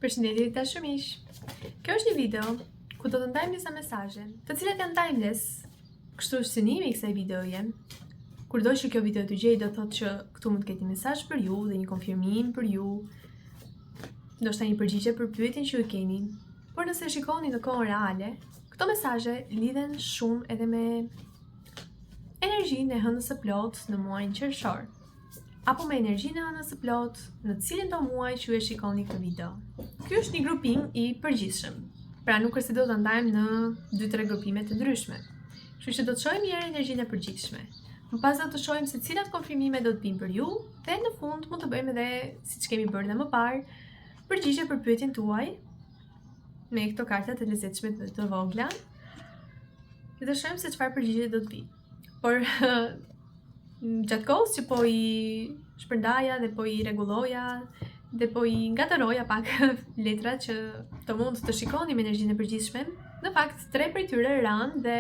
Përshëndetje të dashurmiq. Kjo është një video ku do të ndajmë disa mesazhe, të cilat janë timeless. Kështu është synimi i kësaj videoje. Kurdo që kjo video të gjej, do thotë që këtu mund të ketë një mesazh për ju dhe një konfirmim për ju. Ndoshta një përgjigje për pyetjen që ju keni. Por nëse shikoni në kohën reale, këto mesazhe lidhen shumë edhe me energjinë e hënës së plotë në muajin qershor, apo me energjinë e hënës së plotë në cilin do muaj që ju e shikoni këtë video. Ky është një grupim i përgjithshëm, pra nuk është se do të ndajmë në 2-3 grupime të ndryshme. Kështu që do të shohim njëherë energjinë e përgjithshme. Më pas do të shohim se cilat konfirmime do të vinë për ju, dhe në fund mund të bëjmë edhe, siç kemi bërë dhe më parë, përgjigje për pyetjen tuaj me këto karta të lezetshme të vogla. Dhe të shohim se çfarë përgjigje do të vinë. Por gjatë kohës që po i shpërndaja dhe po i rregulloja dhe po i ngatëroja pak letrat që të mund të shikoni me energjinë e përgjithshme, në fakt 3 prej tyre ranë dhe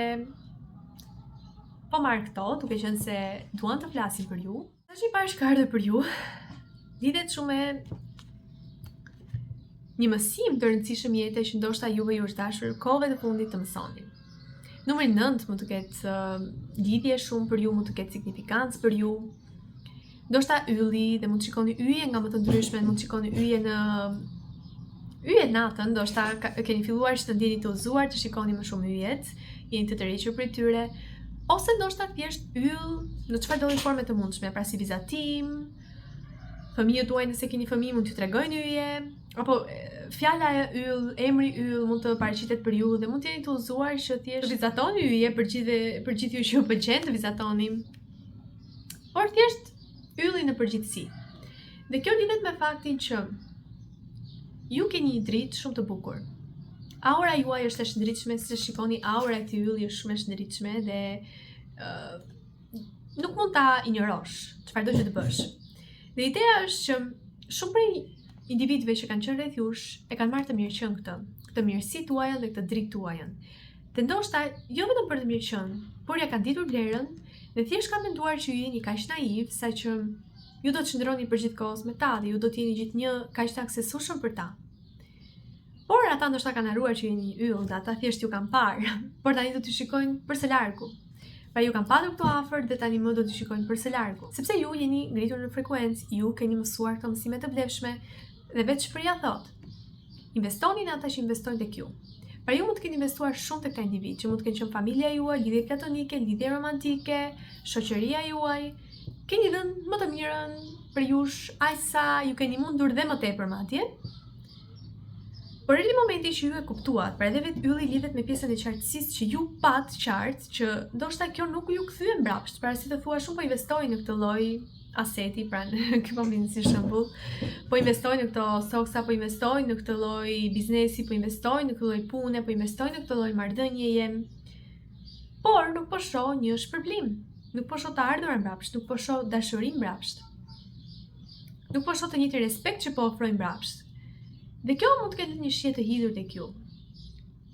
po marr këto, duke qenë se duan të flasin për ju. Tash i parë kartë për ju lidhet shumë me një mësim të rëndësishëm jete që ndoshta juve ju është dashur kohëve të fundit të mësoni. Numri 9 mund të ketë lidhje shumë për ju, mund të ketë signifikancë për ju. Ndoshta ylli, dhe mund të shikoni yje nga më të ndryshme, mund të shikoni yje natën, ndoshta keni filluar që të ndjeni të udhëzuar, të shikoni më shumë yjet, jeni të tërhequr prej tyre, ose ndoshta thjesht yll në çfarëdo forme të mundshme, pra si vizatim, fëmijët tuaj nëse keni fëmijë mund t'ju tregojnë yje, apo fjala e yll, emri yll mund të paraqitet për ju dhe mund të jeni të udhëzuar që thjesht të vizatoni yje për gjithë ju që ju pëlqen të vizatoni. Por thjesht ylli në përgjithësi. Dhe kjo lidhet me faktin që ju keni një dritë shumë të bukur. Aura juaj është e shëndritshme, si shikoni aura e këtij ylli është shumë e shëndritshme dhe nuk mund ta injorosh çfarëdo që të bësh. Dhe ideja është që shumë prej individëve që kanë qenë rreth jush e kanë marrë të mirëqen këtë mirësi tuaj dhe këtë dritë tuaj. Dhe ndoshta jo vetëm për të mirëqen, por ja kanë ditur vlerën dhe thjesht kanë menduar që ju jeni kaq naiv sa që ju do të çndroni përgjithkohës me ta dhe ju do të jeni gjithnjë kaq të aksesueshëm për ta. Por ata ndoshta kanë harruar që jeni yll, dhe ata thjesht ju kanë parë, por tani do t'ju shikojnë përse largu. Pra ju kanë patur këto afër dhe tani më do t'ju shikojnë përse largu. Sepse ju jeni ngritur në frekuencë, ju keni mësuar këto mësime të vlefshme dhe vetë shpreha thotë: investoni në ata që investojnë tek ju. Pra ju mund të keni investuar shumë tek këta individ, që mund të kenë qenë familja juaj, lidhje platonike, lidhje romantike, shoqëria juaj. Keni dhënë më të mirën për jush, aq sa ju keni mundur dhe më tepër madje. Por erdhi momenti që ju e kuptuat, pra edhe vetë ylli lidhet me pjesën e qartësisë që ju pat qartë që ndoshta kjo nuk ju kthye mbrapsht, pra si të thua shumë po investoj në këtë lloj aseti, pra ky po vjen si shembull, po investoj në këto stoksa, po investoj në këtë lloj biznesi, po investoj në këtë lloj pune, po investoj në këtë lloj marrëdhënieje. Por nuk po shoh një shpërblim, nuk po shoh të ardhurar mbrapsht, nuk po shoh dashuri mbrapsht. Nuk po shoh të njëjtin respekt që po ofrojnë mbrapsht. Dhe kjo mund të ketë një shije të hidhur tek ju.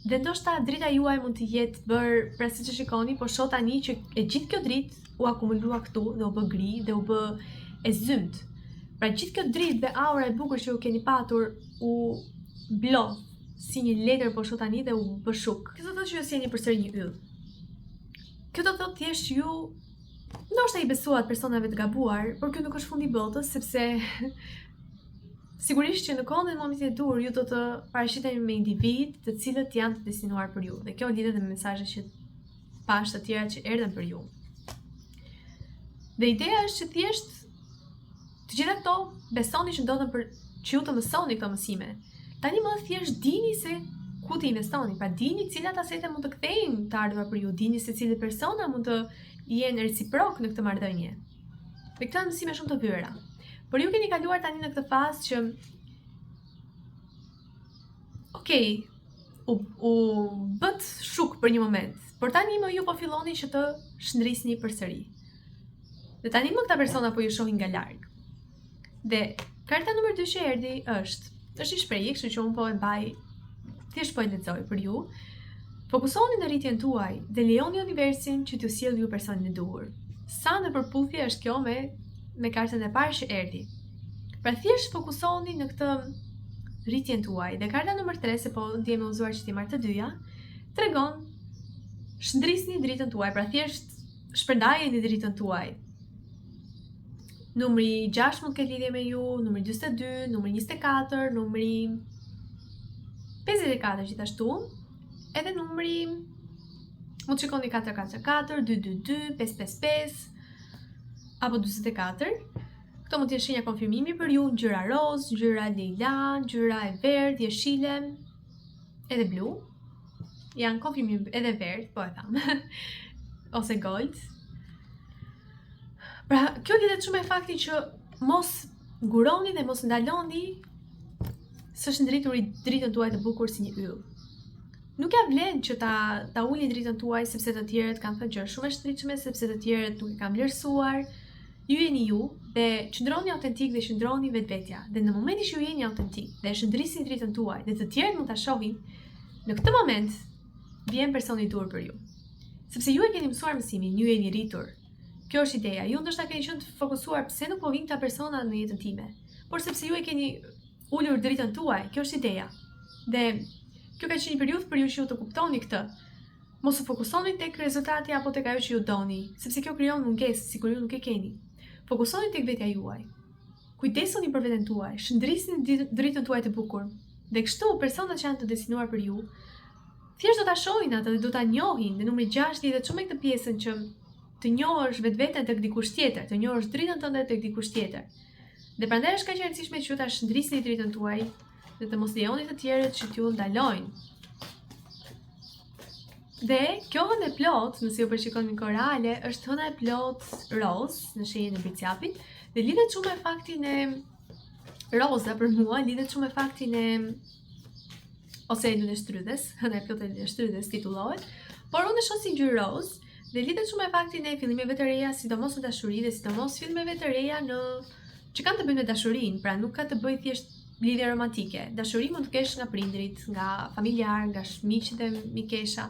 Dhe ndoshta drita juaj mund të jetë bërë, pra siç e shikoni, po shoh tani që e gjithë kjo dritë u akumulua këtu dhe u bë gri dhe u bë e zymt. Pra gjithë kjo dritë dhe aura e bukur që ju keni patur u blodh si një letër, po shoh tani dhe u bë shuk. Kjo do të thotë që ju sjellni përsëri një yll. Kjo do të thotë thjesht ju ndoshta i besuat personave të gabuar, por kjo nuk është fundi i botës, sepse sigurisht që në kohën e momentit e dur ju do të paraqiteni me individ të cilët janë të destinuar për ju. Dhe kjo lidhet me mesazhet që pash të tjera që erdhen për ju. Dhe ideja është që thjesht të gjitha këto besoni që ndodhen për që ju të mësoni këto mësime. Tani më thjesht dini se ku të investoni, pra dini cilat asete mund të kthejnë të ardhurat për ju, dini se cilat persona mund të jenë reciprok në këtë marrëdhënie. Dhe këto janë mësime shumë të vyera. Por ju keni kaluar tani në këtë fazë që u bët shuk për një moment, por tani më ju po filloni që të shndrisni përsëri. Dhe tani më këta persona po ju shohin nga larg. Dhe karta numër 2 që erdhi është i shprehje, kështu që unë po e mbaj, thjesht po e lexoj për ju. Fokusoni në rritjen tuaj dhe lejoni universin që t'ju sjellë ju personin e duhur. Sa në përputhje është kjo me kartën e parë që erdhi. Pra thjesht fokusoni në këtë rritjen tuaj. Dhe karta numër 3, se po ndjeme uzuar që ti marrë të dyja, tregon shndrisni dritën tuaj, pra thjesht shpërndajeni dritën tuaj. Numri 6 mund të ketë lidhje me ju, numri 42, numri 24, numri 54 gjithashtu, edhe numri mund të shikoni 444, 222, 555 apo 44. Këto mund të jenë shenja konfirmimi për ju, ngjyra roz, ngjyra lila, ngjyra e verdh, jeshile, edhe blu. Janë konfirmim edhe verdh, po e tham. Ose gold. Pra, kjo lidhet shumë me faktin që mos nguroni dhe mos ndaloni së shndrituri dritën tuaj të bukur si një yll. Nuk ja vlen që ta ulni dritën tuaj sepse të tjerët kanë thënë gjëra shumë e shtritshme, sepse të tjerët nuk e kanë vlerësuar. Ju jeni ju dhe qëndroni autentik dhe qëndroni vetvetja. Dhe në momentin që ju jeni autentik dhe shndrisni dritën tuaj dhe të tjerët mund ta shohin, në këtë moment vjen personi i duhur për ju. Sepse ju e keni mësuar mësimin, ju jeni rritur. Kjo është ideja. Ju ndoshta keni qenë të fokusuar pse nuk po vijnë këta persona në jetën time. Por sepse ju e keni ulur dritën tuaj, kjo është ideja. Dhe kjo ka qenë një periudhë për ju që ju të kuptoni këtë. Mos u fokusoni tek rezultati apo tek ajo që ju doni, sepse kjo krijon mungesë, sikur ju nuk e keni. Fokusoni tek vetja juaj. Kujdesuni për veten tuaj, shndrisni dritën tuaj të bukur. Dhe kështu personat që janë të destinuar për ju, thjesht do ta shohin atë dhe do ta njohin. Dhe numri 6 lidhet shumë me këtë pjesën që të njohësh vetveten tek dikush tjetër, të njohësh dritën tënde tek dikush tjetër. Dhe prandaj është kaq e rëndësishme që ju ta shndrisni dritën tuaj dhe të mos lejoni të tjerët që t'ju ndalojnë. Dhe kjo hënë e plot, nëse ju përshikoni korale, është hëna e plot roz në shenjën e bicjapit dhe lidhet shumë me faktin e roza për mua, lidhet shumë me faktin e ose e lule shtrydhes, hëna e plot e lule shtrydhes titullohet, por unë e shoh si ngjyrë roz dhe lidhet shumë me faktin e fillimeve të reja, sidomos në dashuri dhe sidomos filmeve të reja që kanë të bëjnë me dashurinë, pra nuk ka të bëjë thjesht lidhje romantike. Dashuri mund të kesh nga prindrit, nga familjar, nga miqtë e mikesha.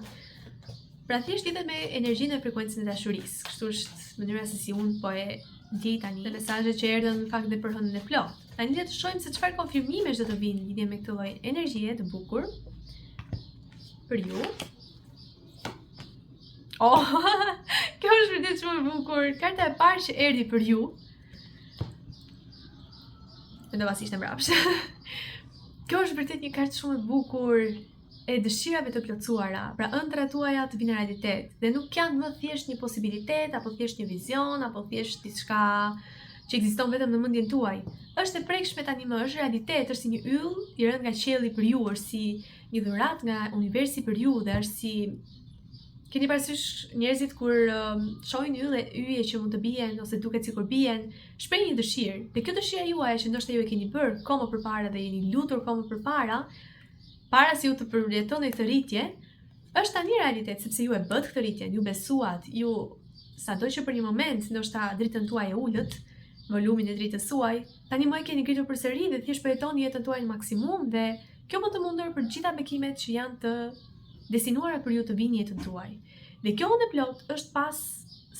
Pra thjesht lidhet me energjinë e frekuencën e dashurisë. Kështu është mënyra se si unë po e ndjej tani dhe mesazhet që erdhën në fakt dhe për hënën e plot. Tani le të shohim se çfarë konfirmimesh do të vinë lidhje me këtë lloj energjie të bukur për ju. Oh, kjo është vërtet shumë e bukur. Karta e parë që erdhi për ju. Mendova se ishte mbrapsht. Kjo është vërtet një kartë shumë e bukur e dëshirave të plotësuara. Pra ëndrat tuaja të vinë në realitet dhe nuk janë më thjesht një posibilitet apo thjesht një vizion apo thjesht diçka që ekziston vetëm në mendjen tuaj. Është e prekshme tani më, është realitet, është si një yll i rënë nga qielli për ju, është si një dhuratë nga universi për ju dhe është si keni parasysh njerëzit kur shohin yje që mund të bien ose duket sikur bien, shprehin një dëshirë. Dhe kjo dëshira juaj që ndoshta ju e keni bërë kohë më përpara dhe jeni lutur kohë më përpara, para se ju të përjetoni këtë rritje, është tani realitet sepse ju e bët këtë rritje, ju besuat, ju sado që për një moment ndoshta dritën tuaj e ulët, volumin e dritës suaj, tani më e keni ngritur përsëri dhe thjesht po jetoni jetën tuaj në maksimum dhe kjo më të mundur për gjitha bekimet që janë të destinuara për ju të vinë jetën tuaj. Dhe kjo hënë e plot është pas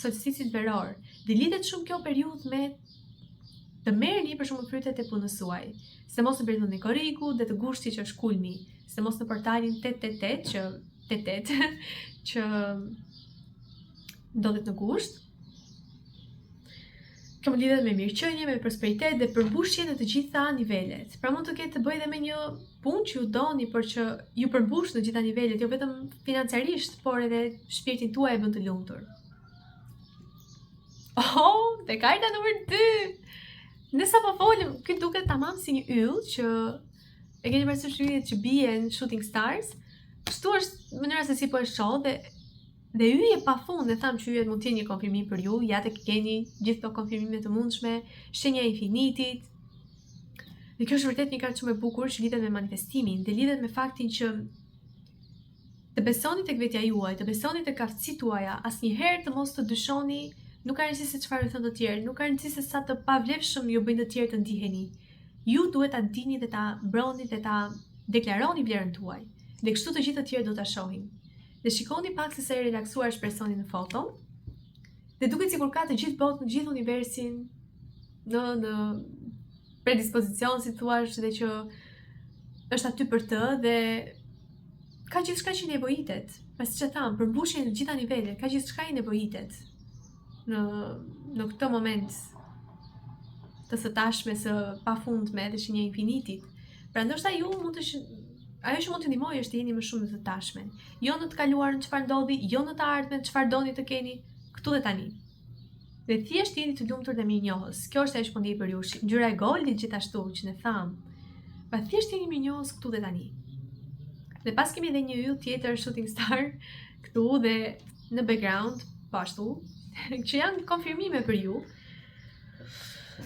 solsticisit veror. Dhe lidhet shumë kjo periudhë me të merrni për shembull frytet e punës suaj. Sidomos në periudhën e korriku dhe të gushtit që është kulmi. Sidomos në portalin 888 që ndodhet në gusht. Kjo më lidhet me mirëqenie, me prosperitet dhe përmbushje në të gjitha nivelet. Pra mund të ketë të bëjë dhe me një punë që ju doni, por që ju përmbush në gjitha nivelet, jo vetëm financiarisht, por edhe shpirtin tuaj e bën të lumtur. Oh, te karta numër 2. Nësa po folim, ky duket tamam si një yll që e keni parasysh yjet që bien shooting stars. Kështu është mënyra se si po e shoh dhe yje pafund, dhe tham që yjet mund të jenë një konfirmim për ju, ja të keni gjithë këto konfirmime të mundshme, shenja e infinitit. Dhe kjo është vërtet një kartë shumë e bukur që lidhet me manifestimin dhe lidhet me faktin që të besoni tek vetja juaj, të besoni tek aftësitë tuaja, asnjëherë të mos të dyshoni, nuk ka rëndësi se çfarë ju thënë të tjerë, nuk ka rëndësi se sa të pavlefshëm ju bëjnë të tjerë të ndiheni. Ju duhet ta dini dhe ta mbroni dhe ta deklaroni vlerën tuaj. Dhe kështu të gjithë të tjerë do ta shohin. Dhe shikoni pak se sa i relaksuar është personi në foto. Dhe duket sikur ka të gjithë botën, të gjithë universin në predispozicion, si thua, dhe që është aty për të dhe ka gjithçka që nevojitet. Pasi që tham, përmbushjen në gjitha nivelet, ka gjithçka që nevojitet në këtë moment të së tashme, së pafundme dhe që një infinitit. Pra ndoshta ju mund të ajo që mund të ndihmojë është të jeni më shumë në të tashmen. Jo në të kaluarën çfarë ndodhi, jo në të ardhmen çfarë doni të keni këtu dhe tani. Dhe thjesht jeni të lumtur dhe mirënjohës. Kjo është ajo që po ndjej për ju. Ngjyra e goldit gjithashtu që ne tham. Pa thjesht jeni mirënjohës këtu dhe tani. Dhe pas kemi edhe një yll tjetër shooting star këtu dhe në background, po ashtu, që janë konfirmime për ju.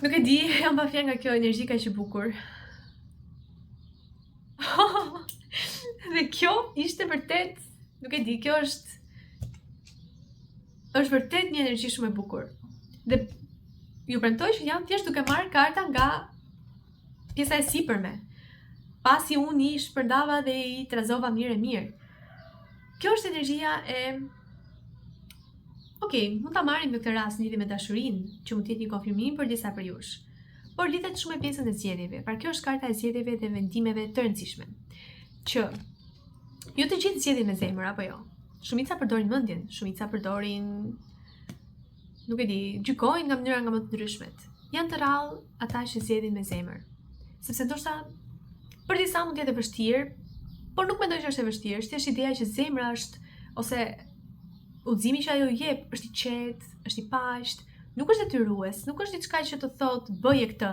Nuk e di, jam pa fjalë nga kjo energji kaq e bukur. Dhe kjo ishte vërtet, nuk e di, kjo është vërtet një energji shumë e bukur. Dhe ju premtoj që jam thjesht duke marrë karta nga pjesa e sipërme. Pasi unë i shpërndava dhe i trazova mirë. Kjo është energjia e... Okej, mund ta marrim në këtë rast lidhje me dashurinë, që mund të jetë një konfirmim për disa për jush. Por lidhet shumë me pjesën e zgjedhjeve. Pra kjo është karta e zgjedhjeve dhe vendimeve të rëndësishme. Që ju të gjithë zgjedhin me zemër apo jo? Shumica përdorin mendjen, shumica përdorin, nuk e di, gjykojnë nga mënyra nga më të ndryshmet. Janë të rrallë ata që zgjedhin me zemër. Sepse ndoshta për disa mund të jetë e vështirë, por nuk mendoj që është e vështirë. Është thjesht ideja që zemra është, ose udhëzimi që ajo jep, është i qetë, është i paqët, nuk është detyrues, nuk është diçka që të thotë bëje këtë.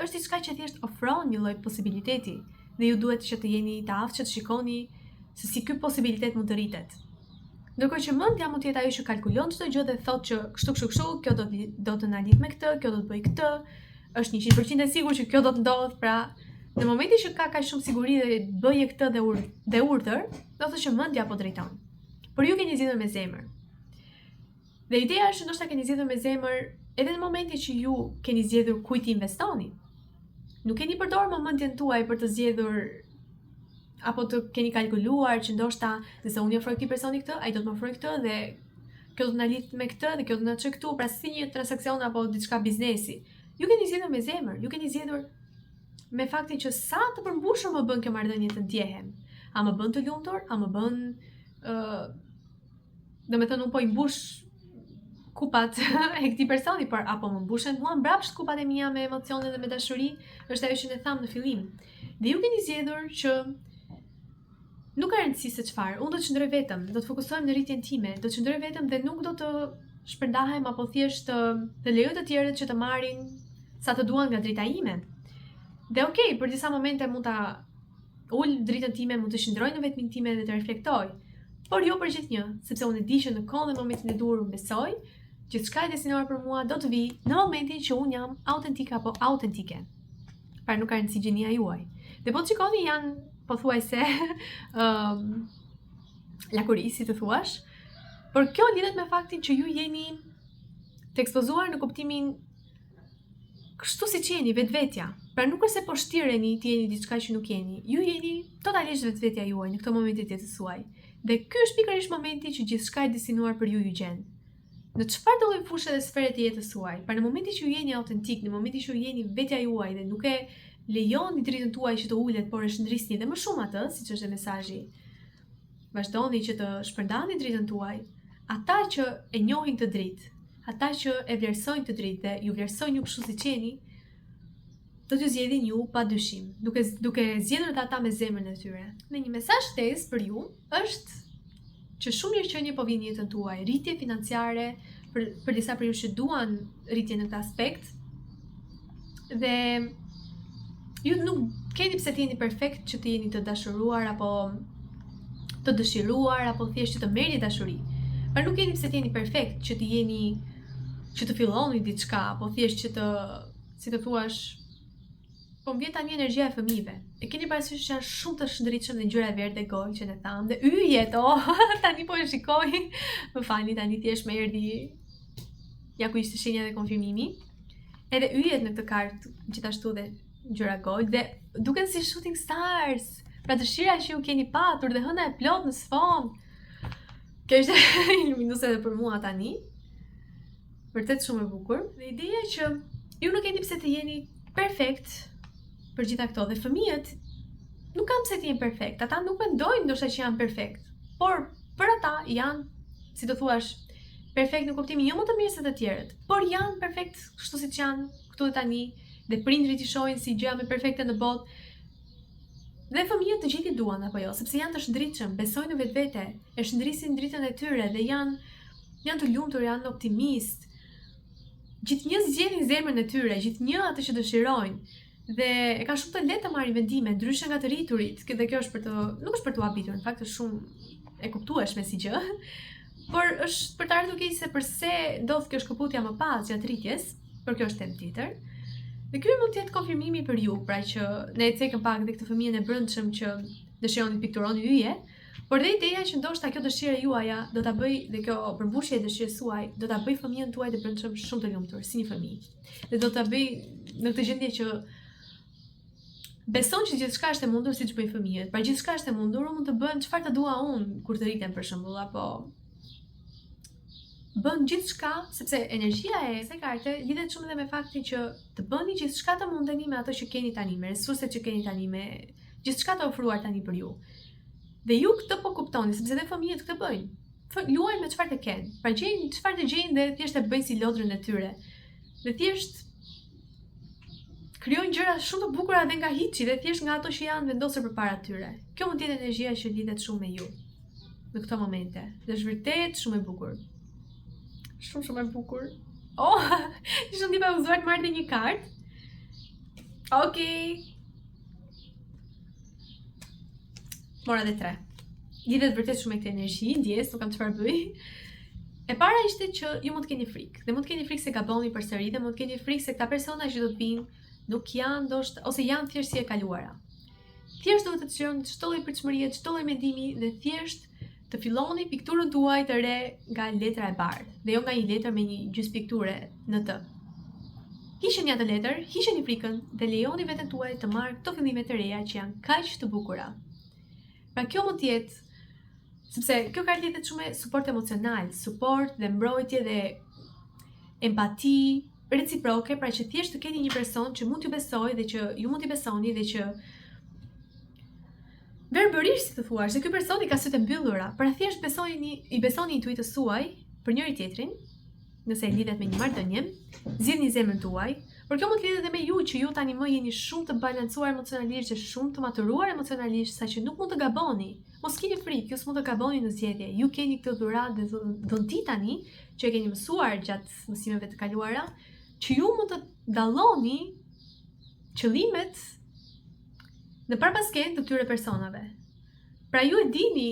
Është diçka që thjesht ofron një lloj posibiliteti dhe ju duhet që të jeni të aftë që të shikoni se si ky posibilitet mund të rritet. Ndërkohë që mendja mund të jetë ajo që kalkulon çdo gjë dhe thotë që kështu, kjo do të na lidh me këtë, kjo do të bëj këtë, është 100% e sigurt që kjo do të ndodh, pra në momentin që ka kaq shumë siguri dhe bëje këtë dhe urdhër, do të thotë që mendja po drejton. Por ju keni zgjedhur me zemër. Dhe ideja është ndoshta keni zgjedhur me zemër edhe në momentin që ju keni zgjedhur kujt i investoni. Nuk keni përdorur më mendjen tuaj për të zgjedhur apo të keni kalkuluar që ndoshta nëse unë i ofroj këtij personi këtë, ai do të më ofrojë këtë dhe kjo do të na lidh me këtë dhe kjo do na çojë këtu, pra si një transakcion apo diçka biznesi. Ju keni zgjedhur me zemër, ju keni zgjedhur me faktin që sa të përmbushur më bën kjo marrëdhënie të ndjehem. A më bën të lumtur, a më bën domethënë unë po i mbush kupat e këtij personi, por apo më mbushen mua mbrapsht kupat e mia me emocione dhe me dashuri, është ajo që ne tham në fillim. Dhe ju keni zgjedhur që nuk ka rëndësi se çfarë, unë do të qëndroj vetëm, do të fokusohem në rritjen time, do të qëndroj vetëm dhe nuk do të shpërndahem apo thjesht të lejoj të tjerët që të marrin sa të duan nga drita ime. Dhe okej, për disa momente mund ta ul dritën time, mund të qëndroj në vetmin time dhe të reflektoj, por jo për gjithnjë, sepse unë e di që në kohën dhe momentin e duhur unë besoj, gjithçka e destinuar për mua do të vi në momentin që unë jam autentike apo autentike. Pra nuk ka rëndësi gjenia juaj. Dhe po të shikoni janë pothuajse lakuri, si të thuash, por kjo lidhet me faktin që ju jeni të ekspozuar në kuptimin kështu si që jeni, vetvetja. Pra nuk është se po shtireni të jeni diçka që nuk jeni. Ju jeni totalisht vetvetja juaj në këtë moment të jetës suaj. Dhe ky është pikërisht momenti që gjithçka e destinuar për ju gjen. Në çfarë do lloj fushë dhe sfere të jetës suaj, pra në momentin që ju jeni autentik, në momentin që ju jeni vetja juaj dhe nuk e lejoni dritën tuaj që të ulet, por e shndrisni dhe më shumë atë, siç është mesazhi. Vazhdoni që të shpërndani dritën tuaj, ata që e njohin të dritë, ata që e vlerësojnë të dritë dhe ju vlerësojnë ju kështu siç jeni, do t'ju zgjedhin ju pa dyshim, duke zgjedhur ata me zemrën e tyre. Në një mesazh shtesë për ju është që shumë mirëqenie po vjen në jetën tuaj, rritje financiare për disa për ju që duan rritje në këtë aspekt. Dhe ju nuk keni pse të jeni perfekt që të jeni të dashuruar apo të dëshiruar apo thjesht që të merrni dashuri. Pra nuk keni pse të jeni perfekt që të jeni që të filloni diçka apo thjesht që të, si të thuash, po më vjen tani energjia e fëmijëve. E keni parasysh që janë shumë të shndritshëm dhe ngjyra e verdhë gojë që ne tham dhe yjet, tani po e shikoj. Më falni, tani thjesht më erdhi ja ku ishte shenja dhe konfirmimi. Edhe yjet në këtë kartë gjithashtu dhe ngjyra gojë dhe duken si shooting stars. Pra dëshira që ju keni patur dhe hëna e plot në sfond. Kjo është illuminuese edhe për mua tani. Vërtet shumë e bukur. Dhe ideja që ju nuk keni pse të jeni perfekt për gjitha këto dhe fëmijët nuk kam se ti jenë perfekt. Ata nuk mendojnë ndoshta që janë perfekt. Por për ata janë, si të thuash, perfekt në kuptimin jo më të mirë se të tjerët, por janë perfekt kështu siç janë këtu dhe tani, dhe prindrit i shohin si gjëra më perfekte në botë. Dhe fëmijët të gjithë i duan apo jo, sepse janë të shndritshëm, besojnë në vetvete, e shndrisin dritën e tyre dhe janë të lumtur, janë optimist. Gjithnjë zgjedhin zemrën e tyre, gjithnjë atë që dëshirojnë. Dhe e kanë shumë të lehtë të marrin vendime, ndryshe nga të rriturit. Dhe kjo është nuk është për t'u habitur, në fakt është shumë e kuptueshme si gjë. Por është për të ardhur keq se përse ndodh kjo shkëputja më pas gjatë rritjes, por kjo është temë tjetër. Dhe ky mund të jetë konfirmimi për ju, pra që ne e cekëm pak dhe këtë fëmijën e brendshëm që dëshironi të pikturoni yje, por dhe ideja që ndoshta kjo dëshirë juaja do ta bëj dhe kjo përmbushje e dëshirës suaj do ta bëj fëmijën tuaj të brendshëm shumë të lumtur, si një fëmijë. Dhe do ta bëj në këtë gjendje që beson që gjithçka është e mundur siç bëjnë fëmijët. Pra gjithçka është e mundur, mund të bëjmë çfarë të dua unë kur të rritem për shembull, apo bën gjithçka, sepse energjia e kësaj karte lidhet shumë edhe me faktin që të bëni gjithçka të mundeni me ato që keni tani, me resurset që keni tani, me gjithçka të ofruar tani për ju. Dhe ju këtë po kuptoni, sepse edhe fëmijët këtë bëjnë. Luajnë me çfarë të kenë. Pra gjejnë çfarë të gjejnë dhe thjesht e bëjnë si lodrën e tyre. Dhe thjesht krijojnë gjëra shumë të bukura edhe nga hiçi dhe thjesht nga ato që janë vendosur përpara tyre. Kjo mund të jetë energjia që lidhet shumë me ju në këto momente. Dhe është vërtet shumë e bukur. Shumë e bukur. Oh, ishte ndi pa uzuar të marrë dhe një kartë. Okej. Mora dhe 3. Lidhet vërtet shumë me këtë energji, ndjes, nuk kam çfarë bëj. E para ishte që ju mund të keni frikë. Dhe mund të keni frikë se gaboni përsëri, dhe mund të keni frikë se këta persona që do të vinë nuk janë ndoshta ose janë thjesht si e kaluara. Thjesht duhet të çojmë çdo lloj pritshmërie, çdo lloj mendimi dhe thjesht të filloni pikturën tuaj të re nga letra e bardhë, dhe jo nga një letër me një gjysmë pikture në të. Hiqeni atë letër, hiqeni frikën dhe lejoni veten tuaj të marrë këto fillime të reja që janë kaq të bukura. Pra kjo mund të jetë, sepse kjo ka lidhet shumë me suport emocional, suport dhe mbrojtje dhe empati reciproke, pra që thjesht të keni një person që mund t'ju besojë dhe që ju mund t'i besoni dhe që verbërisht, si të thuash, se ky person i ka sytë mbyllura, pra thjesht i besoni intuitës suaj për njëri tjetrin, nëse e lidhet me një marrëdhënie, zgjidhni zemrën tuaj, por kjo mund të lidhet edhe me ju që ju tani më jeni shumë të balancuar emocionalisht dhe shumë të maturuar emocionalisht, saqë nuk mund të gaboni. Mos keni frikë, ju s'mund të gaboni në zgjedhje. Ju keni këtë dhuratë dhe dhënti tani që e keni mësuar gjatë mësimeve të kaluara, që ju mund të dalloni qëllimet në parapasket të këtyre personave. Pra ju dini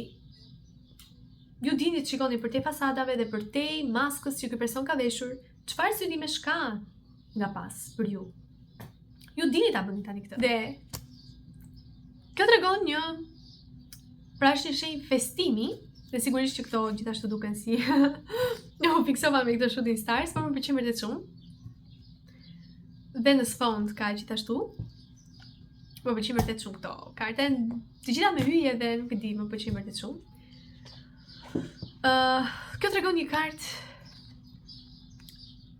të shikoni për te fasadave dhe për te maskës që ky person ka veshur, çfarë synime shka nga pas për ju. Ju dini ta bëni tani këtë. Dhe kjo tregon pra është një shenjë festimi, dhe sigurisht që këto gjithashtu duken si u fiksova me këtë shooting stars, por më pëlqen vërtet shumë. Dhe në sfond ka gjithashtu. Më pëlqen vërtet shumë këto karte, të gjitha me hyje dhe nuk e di, më pëlqen vërtet shumë. Kjo tregon një kartë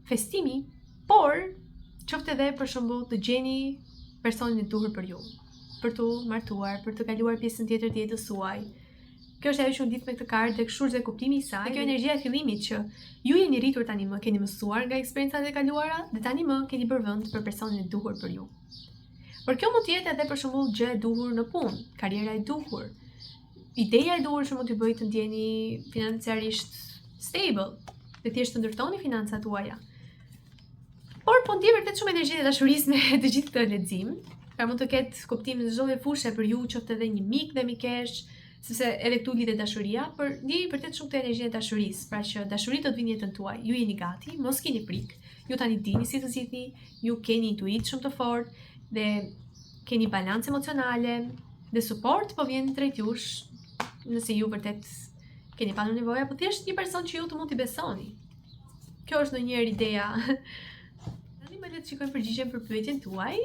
festimi, por qoftë edhe për shembull të gjeni personin e duhur për ju, për t'u martuar, për të kaluar pjesën tjetër të jetës suaj. Kjo është ajo që u lidh me këtë kartë dhe kështu është kuptimi i saj. Kjo energjia e fillimit që ju jeni rritur tani më, keni mësuar nga eksperiencat e kaluara dhe tani më keni bërë vend për personin e duhur për ju. Por kjo mund të jetë edhe për shembull gjë e duhur në punë, karriera e duhur, ideja e duhur që mund t'ju bëjë të ndjeni financiarisht stable, dhe thjesht të ndërtoni financat tuaja. Por po ndjej vërtet shumë energji dhe dashurisë me të gjithë këtë lexim. Pra mund të ketë kuptim në çdo lloj fushë për ju, qoftë edhe një mik dhe mikesh, sepse edhe këtu lidhet dashuria, por ndjej vërtet shumë të energjinë e dashurisë, pra që dashuria do të vinë në jetën tuaj. Ju jeni gati, mos keni frikë. Ju tani dini si të zgjidhni, ju keni intuit shumë të fortë dhe keni balancë emocionale dhe suport po vjen drejt jush, nëse ju vërtet keni pasur nevojë apo thjesht një person që ju të mund t'i besoni. Kjo është ndonjëherë ideja. Tani më le të shikojmë përgjigjen për pyetjen tuaj.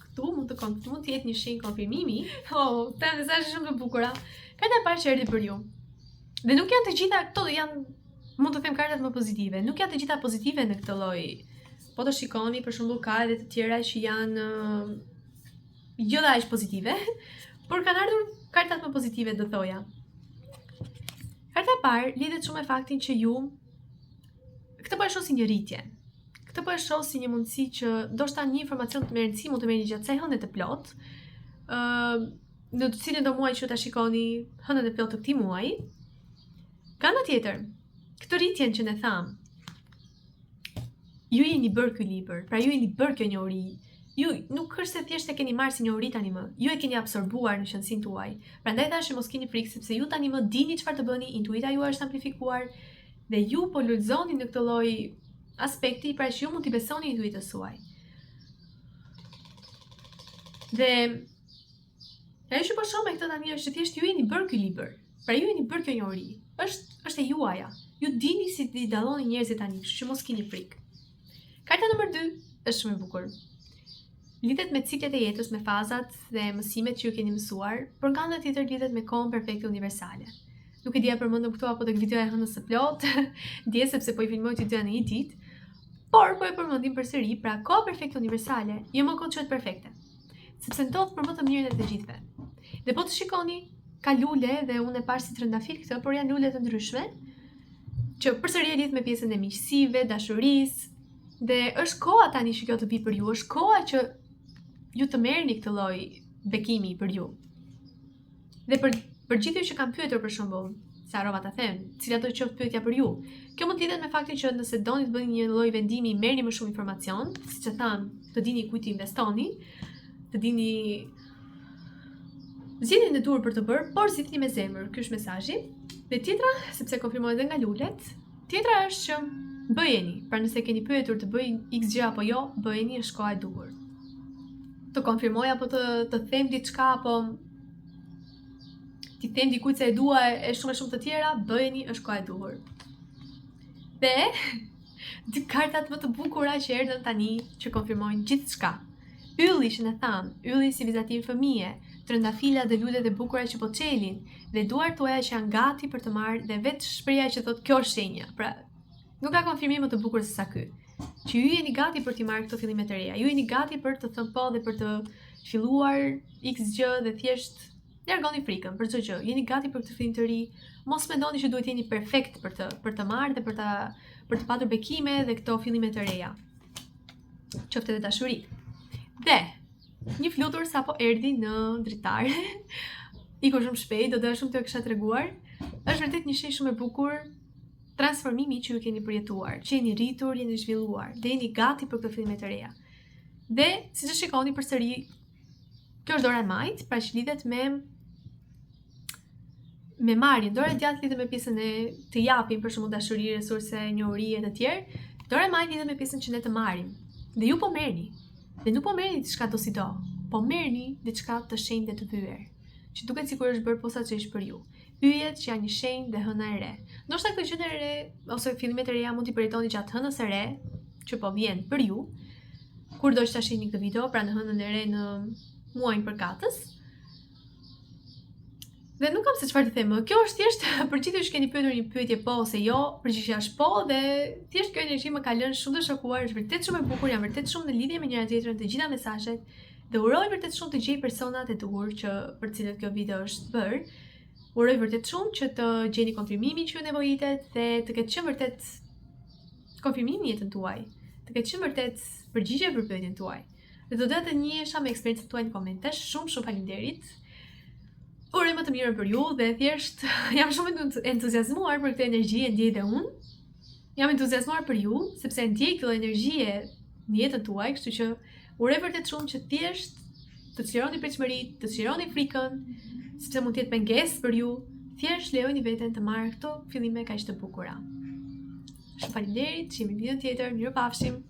Këtu mund të jetë një shenjë konfirmimi. Oh, ta mesazhe shumë të bukura. Karta e parë që erdhi për ju. Dhe nuk janë të gjitha këto, mund të them kartat më pozitive. Nuk janë të gjitha pozitive në këtë lloj. Po të shikoni, për shembull, ka edhe të tjera që janë jo dhe aq pozitive, por kanë ardhur kartat më pozitive, do thoja. Karta e parë lidhet shumë me faktin që ju këtë po e shoh si një rritje. Këtë po e shoh si një mundësi që ndoshta një informacion të rëndësishëm mund të merrni gjatë kësaj hëne të plot, në të cilin do muaj që ta shikoni hënën e plot të këtij muaji. Ka në tjetër, këtë rritjen që ne tham, ju jeni bërë ky libër, pra ju jeni bërë kjo njohuri. Ju nuk është se thjesht e keni marrë si njohuri tani më, ju e keni absorbuar në qendësinë tuaj. Prandaj thashë mos keni frikë sepse ju tani më dini çfarë të bëni, intuita juaj është amplifikuar dhe ju po lulëzoni në këtë lloj aspekti, pra që ju mund t'i besoni intuitës suaj. Dhe ajo që po shoh me këtë tani është që thjesht ju jeni bërë ky libër, pra ju jeni bërë kjo njohuri. Është e juaja. Ju dini si t'i dalloni njerëzit tani, kështu që mos keni frikë. Karta nr. 2 është shumë e bukur. Lidhet me ciklet e jetës, me fazat dhe mësimet që ju keni mësuar, por nga ana tjetër lidhet me kohën perfekte universale. Nuk e dia përmendëm këto apo tek videoja e hënës së plot, ndje sepse po i filmoj të dyja në një ditë, por po e përmendim përsëri, pra koha perfekte universale jo më konceptet perfekte, sepse ndodh për më të mirën e të gjithëve. Dhe po të shikoni, ka lule dhe unë e pash si trëndafil këtë, por janë lule të ndryshme, që përsëri lidhet me pjesën e miqësive, dashurisë, dhe është koha tani që kjo të vi për ju, është koha që ju të merrni këtë lloj bekimi për ju. Dhe për gjithë ju që kanë pyetur për shembull, se harrova ta them, cilat do të qoftë pyetja për ju. Kjo mund të lidhet me faktin që nëse doni të bëni një lloj vendimi, merrni më shumë informacion, siç e tham, të dini kujt të investoni, të dini zgjidhjen e duhur për të bërë, por zgjidhni me zemër. Ky është mesazhi. Dhe tjetra, sepse konfirmohet edhe nga lulet, tjetra është që bëjeni, pra nëse keni pyetur të bëjnë x gjë apo jo, bëjeni, është koha e duhur. Të konfirmoj apo të them diçka apo ti them dikujt se e dua e shumë të tjera, bëjeni, është koha e duhur. Dhe dy kartat më të bukura që erdhën tani që konfirmojnë gjithçka. Ylli që ne tham, ylli si vizativ fëmije, trëndafila dhe lulet e bukura që po çelin, dhe duart tuaja që janë gati për të marrë dhe vetë shpreha që thotë kjo është shenja. Pra, nuk ka konfirmim më të bukur se sa ky. Që ju jeni gati për t'i marrë këto fillime të reja. Ju jeni gati për të thënë po dhe për të filluar x gjë dhe thjesht largoni frikën për çdo gjë. Jeni gati për këtë fillim të ri. Mos mendoni që duhet jeni perfekt për të marrë dhe për të patur bekime dhe këto fillime të reja. Qoftë edhe dashuri. Dhe një flutur sapo erdhi në dritare. Iku shumë shpejt, do doja shumë t'ju kisha treguar. Është vërtet një shenjë shumë e bukur. Transformimi që ju keni përjetuar, që jeni rritur, jeni zhvilluar, dhe jeni gati për këto fillime të reja. Dhe, si që shikoni përsëri, kjo është dora e majt, pra që lidhet me marrjen. Dora e djathtë lidhet me pjesën e të japim, për shembull dashuri, resurse, njohuri e të tjerë. Dora e majt lidhet me pjesën që ne të marrim. Dhe ju po merrni. Dhe nuk po merrni diçka do si do, po merrni diçka të shenjtë dhe të vyer, që duket sikur është bërë posaçërisht për ju. Yjet që janë një shenjë dhe hëna e re. Ndoshta këtë gjë e re ose fillimet e reja mund t'i përjetoni gjatë hënës së re, që po vjen për ju. Kur do që ta shihni këtë video, pra në hënën e re në muajin përkatës. Dhe nuk kam se çfarë të them. Kjo është thjesht për gjithë ju që keni pyetur një pyetje po ose jo, përgjigjja është po dhe thjesht kjo energji më ka lënë shumë të shokuar, është vërtet shumë e bukur, jam vërtet shumë në lidhje me njëra tjetrën të gjitha mesazhet dhe uroj vërtet shumë të gjej personat e duhur që për cilët kjo video është bërë. Uroj vërtet shumë që të gjeni konfirmimin që ju nevojitet dhe të ketë qenë vërtet konfirmim në jetën tuaj, të ketë qenë vërtet përgjigje për pyetjen tuaj. Dhe do doja të njihesh me eksperiencën tuaj në komente. Shumë faleminderit. Uroj më të mirën për ju dhe thjesht jam shumë entuziazmuar për këtë energji e ndjej dhe unë. Jam entuziazmuar për ju sepse ndjej këtë energji në jetën tuaj, kështu që uroj vërtet shumë që thjesht të çlironi pritshmëritë, të çlironi frikën, sepse mund të jetë pengesë për ju, thjesht lejoni veten të marrë këto fillime kaq të bukura. Shumë faleminderit, jemi në video tjetër, mirupafshim.